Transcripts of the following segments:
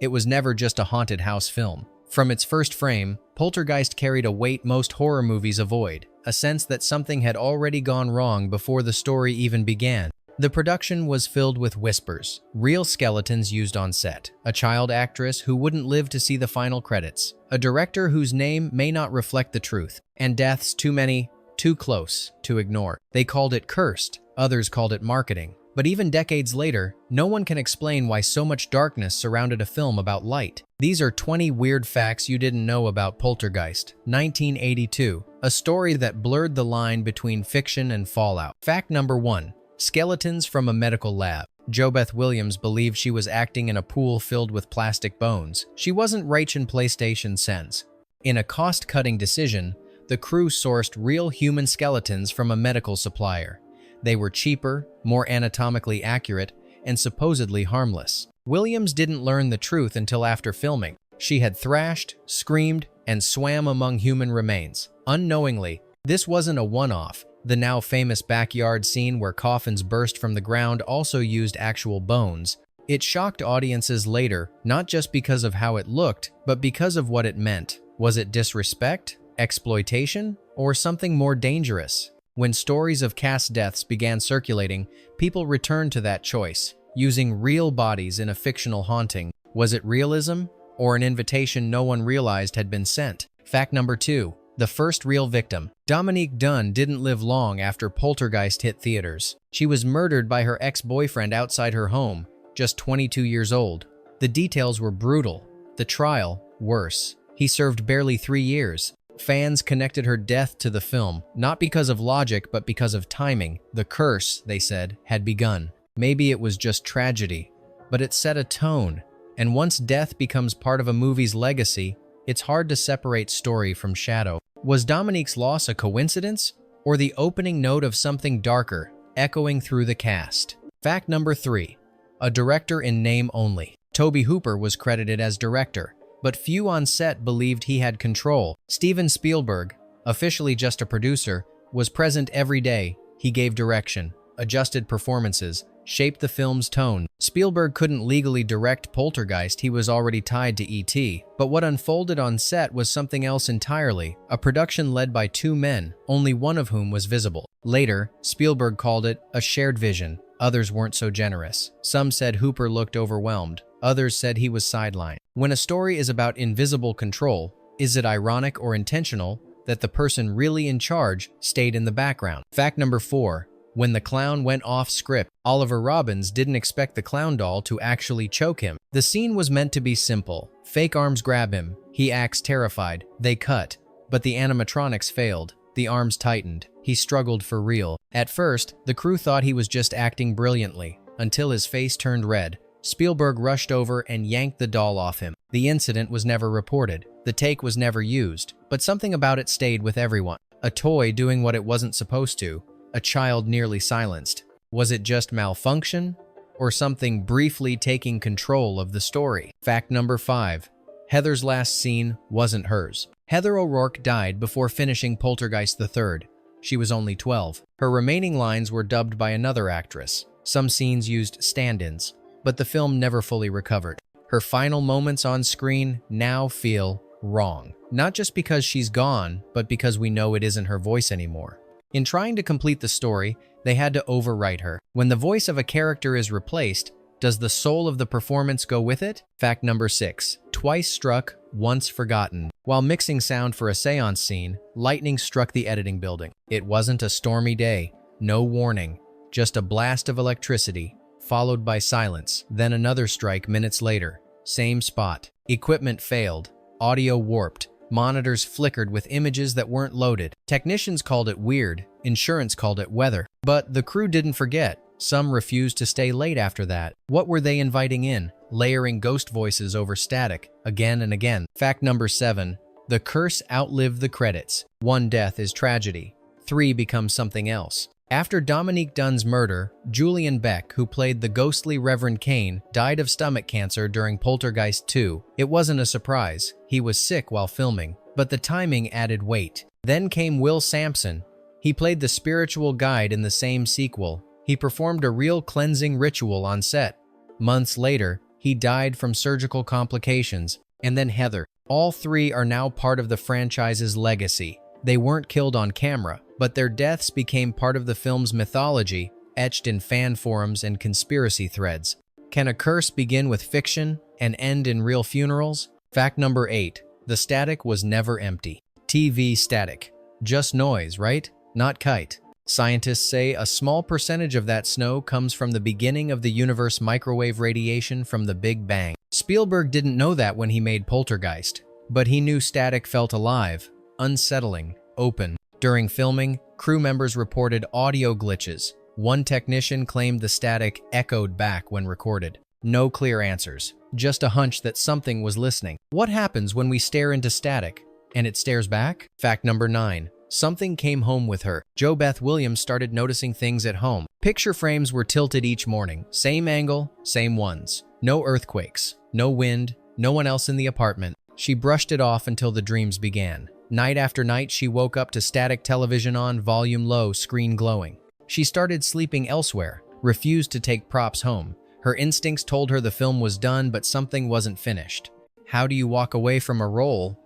It was never just a haunted house film. From its first frame, Poltergeist carried a weight most horror movies avoid, a sense that something had already gone wrong before the story even began. The production was filled with whispers, real skeletons used on set, a child actress who wouldn't live to see the final credits, a director whose name may not reflect the truth, and deaths too many, too close to ignore. They called it cursed, others called it marketing. But even decades later, no one can explain why so much darkness surrounded a film about light. These are 20 weird facts you didn't know about Poltergeist, 1982, a story that blurred the line between fiction and fallout. Fact number 1. Skeletons from a medical lab. JoBeth Williams believed she was acting in a pool filled with plastic bones. She wasn't rich in PlayStation cents. In a cost-cutting decision, the crew sourced real human skeletons from a medical supplier. They were cheaper, more anatomically accurate, and supposedly harmless. Williams didn't learn the truth until after filming. She had thrashed, screamed, and swam among human remains. Unknowingly, this wasn't a one-off. The now famous backyard scene where coffins burst from the ground also used actual bones. It shocked audiences later, not just because of how it looked, but because of what it meant. Was it disrespect, exploitation, or something more dangerous? When stories of cast deaths began circulating, people returned to that choice, using real bodies in a fictional haunting. Was it realism, or an invitation no one realized had been sent? Fact number 2. The first real victim. Dominique Dunne didn't live long after Poltergeist hit theaters. She was murdered by her ex-boyfriend outside her home, just 22 years old. The details were brutal. The trial, worse. He served barely 3 years. Fans connected her death to the film, not because of logic, but because of timing. The curse, they said, had begun. Maybe it was just tragedy, but it set a tone. And once death becomes part of a movie's legacy, it's hard to separate story from shadow. Was Dominique's loss a coincidence, or the opening note of something darker, echoing through the cast? Fact number 3. A director in name only. Tobe Hooper was credited as director, but few on set believed he had control. Steven Spielberg, officially just a producer, was present every day. He gave direction, adjusted performances, shaped the film's tone. Spielberg couldn't legally direct Poltergeist, he was already tied to E.T. But what unfolded on set was something else entirely, a production led by 2 men, only one of whom was visible. Later, Spielberg called it a shared vision. Others weren't so generous. Some said Hooper looked overwhelmed. Others said he was sidelined. When a story is about invisible control, is it ironic or intentional that the person really in charge stayed in the background? Fact number 4. When the clown went off script, Oliver Robbins didn't expect the clown doll to actually choke him. The scene was meant to be simple. Fake arms grab him. He acts terrified. They cut. But the animatronics failed. The arms tightened. He struggled for real. At first, the crew thought he was just acting brilliantly, until his face turned red. Spielberg rushed over and yanked the doll off him. The incident was never reported. The take was never used, but something about it stayed with everyone. A toy doing what it wasn't supposed to. A child nearly silenced. Was it just malfunction, or something briefly taking control of the story? Fact number 5. Heather's last scene wasn't hers. Heather O'Rourke died before finishing Poltergeist III. She was only 12. Her remaining lines were dubbed by another actress. Some scenes used stand-ins, but the film never fully recovered. Her final moments on screen now feel wrong. Not just because she's gone, but because we know it isn't her voice anymore. In trying to complete the story, they had to overwrite her. When the voice of a character is replaced, does the soul of the performance go with it? Fact number 6. Twice struck, once forgotten. While mixing sound for a seance scene, lightning struck the editing building. It wasn't a stormy day, no warning, just a blast of electricity, followed by silence. Then another strike minutes later. Same spot. Equipment failed. Audio warped. Monitors flickered with images that weren't loaded. Technicians called it weird. Insurance called it weather. But the crew didn't forget. Some refused to stay late after that. What were they inviting in? Layering ghost voices over static, again and again. Fact number 7. The curse outlived the credits. 1 death is tragedy. 3 becomes something else. After Dominique Dunne's murder, Julian Beck, who played the ghostly Reverend Kane, died of stomach cancer during Poltergeist 2. It wasn't a surprise. He was sick while filming, but the timing added weight. Then came Will Sampson. He played the spiritual guide in the same sequel. He performed a real cleansing ritual on set. Months later, he died from surgical complications, and then Heather. All three are now part of the franchise's legacy. They weren't killed on camera, but their deaths became part of the film's mythology, etched in fan forums and conspiracy threads. Can a curse begin with fiction and end in real funerals? Fact number 8. The static was never empty. TV static. Just noise, right? Not kite. Scientists say a small percentage of that snow comes from the beginning of the universe microwave radiation from the Big Bang. Spielberg didn't know that when he made Poltergeist, but he knew static felt alive, unsettling, open. During filming, crew members reported audio glitches. One technician claimed the static echoed back when recorded. No clear answers, just a hunch that something was listening. What happens when we stare into static and it stares back? Fact number 9. Something came home with her. Jo Beth Williams started noticing things at home. Picture frames were tilted each morning. Same angle, same ones. No earthquakes, no wind, no one else in the apartment. She brushed it off until the dreams began. Night after night, she woke up to static television on, volume low, screen glowing. She started sleeping elsewhere, refused to take props home. Her instincts told her the film was done, but something wasn't finished. How do you walk away from a role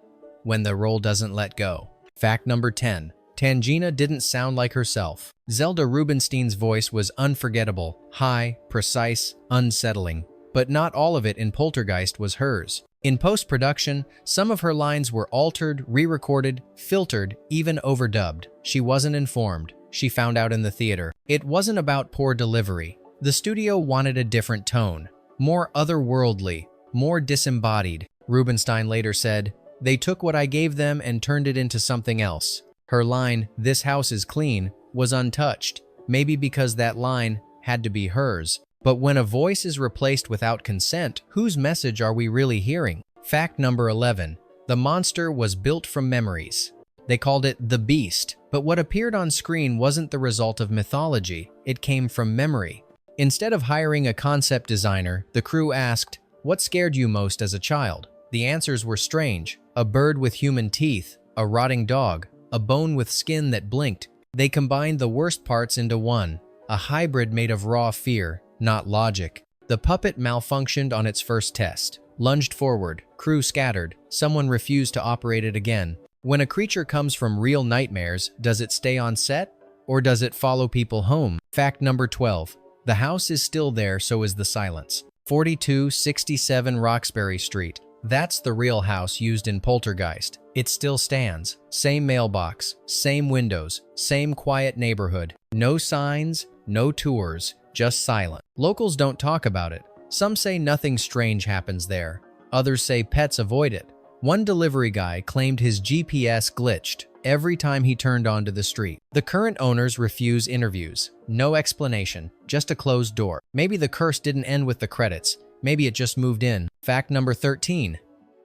when the role doesn't let go? Fact number 10. Tangina didn't sound like herself. Zelda Rubinstein's voice was unforgettable, high, precise, unsettling. But not all of it in Poltergeist was hers. In post-production, some of her lines were altered, re-recorded, filtered, even overdubbed. She wasn't informed. She found out in the theater. It wasn't about poor delivery. The studio wanted a different tone, more otherworldly, more disembodied. Rubinstein later said, "They took what I gave them and turned it into something else." Her line, "This house is clean," was untouched, maybe because that line had to be hers. But when a voice is replaced without consent, whose message are we really hearing? Fact number 11. The monster was built from memories. They called it the Beast, but what appeared on screen wasn't the result of mythology, it came from memory. Instead of hiring a concept designer, the crew asked, "What scared you most as a child?" The answers were strange. A bird with human teeth, a rotting dog, a bone with skin that blinked. They combined the worst parts into one, a hybrid made of raw fear, not logic. The puppet malfunctioned on its first test. Lunged forward, crew scattered, someone refused to operate it again. When a creature comes from real nightmares, does it stay on set? Or does it follow people home? Fact number 12. The house is still there, so is the silence. 4267 Roxbury Street. That's the real house used in Poltergeist. It still stands. Same mailbox, same windows, same quiet neighborhood. No signs, no tours, just silent. Locals don't talk about it. Some say nothing strange happens there. Others say pets avoid it. One delivery guy claimed his GPS glitched every time he turned onto the street. The current owners refuse interviews. No explanation, just a closed door. Maybe the curse didn't end with the credits. Maybe it just moved in. Fact number 13.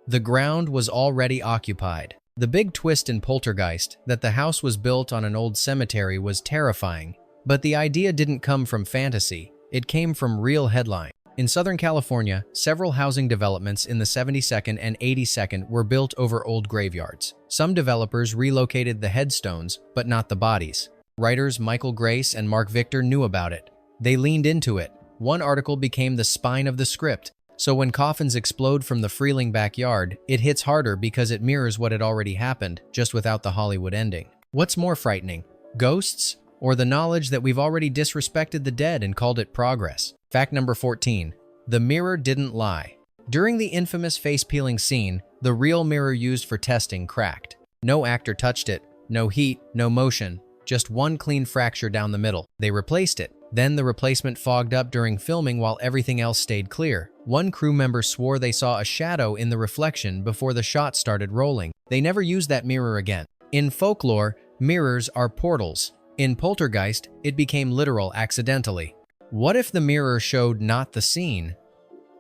The ground was already occupied. The big twist in Poltergeist, that the house was built on an old cemetery, was terrifying. But the idea didn't come from fantasy. It came from real headline. In Southern California, several housing developments in the 72nd and 82nd were built over old graveyards. Some developers relocated the headstones, but not the bodies. Writers Michael Grace and Mark Victor knew about it. They leaned into it. One article became the spine of the script. So when coffins explode from the Freeling backyard, it hits harder because it mirrors what had already happened, just without the Hollywood ending. What's more frightening? Ghosts? Or the knowledge that we've already disrespected the dead and called it progress? Fact number 14. The mirror didn't lie. During the infamous face-peeling scene, the real mirror used for testing cracked. No actor touched it, no heat, no motion, just one clean fracture down the middle. They replaced it. Then the replacement fogged up during filming while everything else stayed clear. One crew member swore they saw a shadow in the reflection before the shot started rolling. They never used that mirror again. In folklore, mirrors are portals. In Poltergeist, it became literal accidentally. What if the mirror showed not the scene,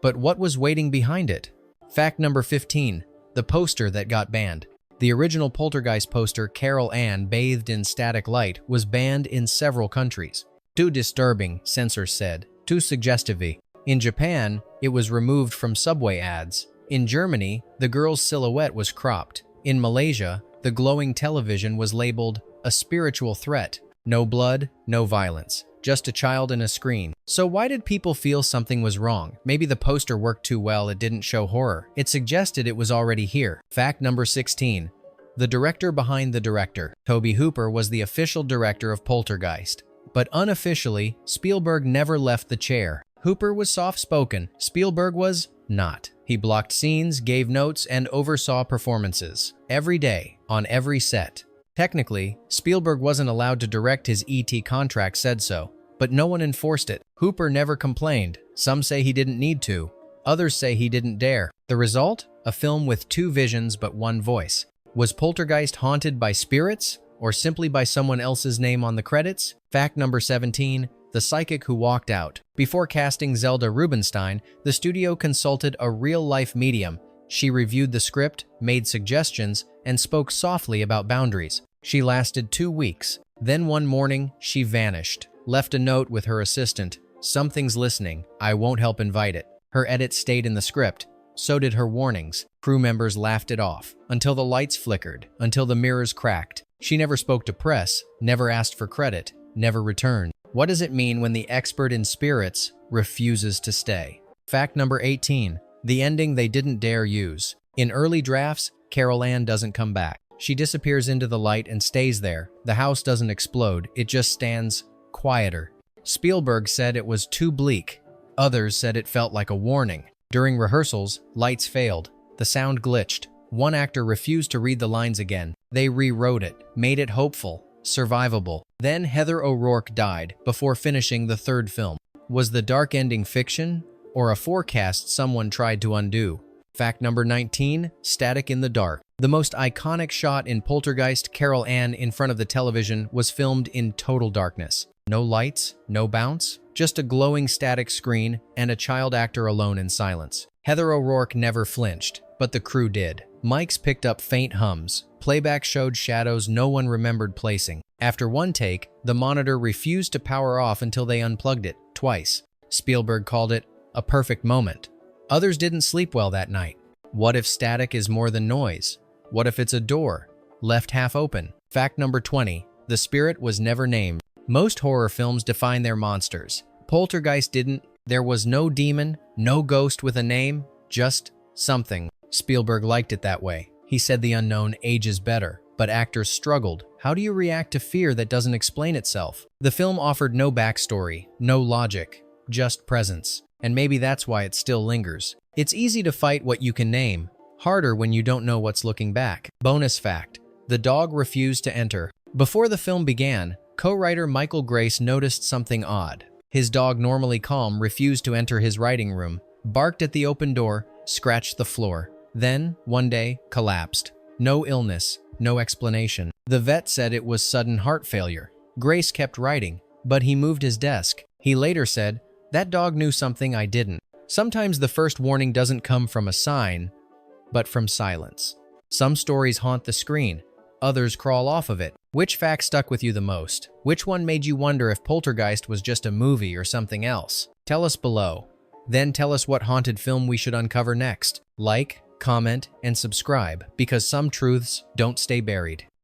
but what was waiting behind it? Fact number 15. The poster that got banned. The original Poltergeist poster, Carol Ann bathed in static light, was banned in several countries. Too disturbing, censors said. Too suggestive. In Japan, it was removed from subway ads. In Germany, the girl's silhouette was cropped. In Malaysia, the glowing television was labeled a spiritual threat. No blood, no violence. just a child and a screen. So why did people feel something was wrong? Maybe the poster worked too well, it didn't show horror. It suggested it was already here. Fact number 16. The director behind the director. Tobe Hooper was the official director of Poltergeist. But unofficially, Spielberg never left the chair. Hooper was soft-spoken. Spielberg was not. He blocked scenes, gave notes, and oversaw performances. Every day, on every set. Technically, Spielberg wasn't allowed to direct. His ET contract said so, but no one enforced it. Hooper never complained. Some say he didn't need to. Others say he didn't dare. The result? A film with two visions but one voice. Was Poltergeist haunted by spirits, or simply by someone else's name on the credits? Fact number 17. The psychic who walked out. Before casting Zelda Rubinstein, the studio consulted a real-life medium. She reviewed the script, made suggestions, and spoke softly about boundaries. She lasted 2 weeks. Then one morning, she vanished. Left a note with her assistant. "Something's listening. I won't help invite it." Her edits stayed in the script. So did her warnings. Crew members laughed it off. Until the lights flickered. Until the mirrors cracked. She never spoke to press. Never asked for credit. Never returned. What does it mean when the expert in spirits refuses to stay? Fact number 18. The ending they didn't dare use. In early drafts, Carol Ann doesn't come back. She disappears into the light and stays there. The house doesn't explode. It just stands quieter. Spielberg said it was too bleak. Others said it felt like a warning. During rehearsals, lights failed. The sound glitched. One actor refused to read the lines again. They rewrote it, made it hopeful, survivable. Then Heather O'Rourke died before finishing the third film. Was the dark ending fiction or a forecast someone tried to undo? Fact number 19. Static in the dark. The most iconic shot in Poltergeist, Carol Ann in front of the television, was filmed in total darkness. No lights, no bounce, just a glowing static screen and a child actor alone in silence. Heather O'Rourke never flinched, but the crew did. Mics picked up faint hums. Playback showed shadows no one remembered placing. After one take, the monitor refused to power off until they unplugged it, twice. Spielberg called it a perfect moment. Others didn't sleep well that night. What if static is more than noise? What if it's a door, left half open? Fact number 20. The spirit was never named. Most horror films define their monsters. Poltergeist didn't. There was no demon, no ghost with a name, just something. Spielberg liked it that way. He said the unknown ages better, but actors struggled. How do you react to fear that doesn't explain itself? The film offered no backstory, no logic, just presence. And maybe that's why it still lingers. It's easy to fight what you can name, harder when you don't know what's looking back. Bonus fact: the dog refused to enter. Before the film began, co-writer Michael Grace noticed something odd. His dog, normally calm, refused to enter his writing room, barked at the open door, scratched the floor. Then, one day, collapsed. No illness, no explanation. The vet said it was sudden heart failure. Grace kept writing, but he moved his desk. He later said, "That dog knew something I didn't." Sometimes the first warning doesn't come from a sign, but from silence. Some stories haunt the screen, others crawl off of it. Which fact stuck with you the most? Which one made you wonder if Poltergeist was just a movie or something else? Tell us below. Then tell us what haunted film we should uncover next. Like, comment, and subscribe, because some truths don't stay buried.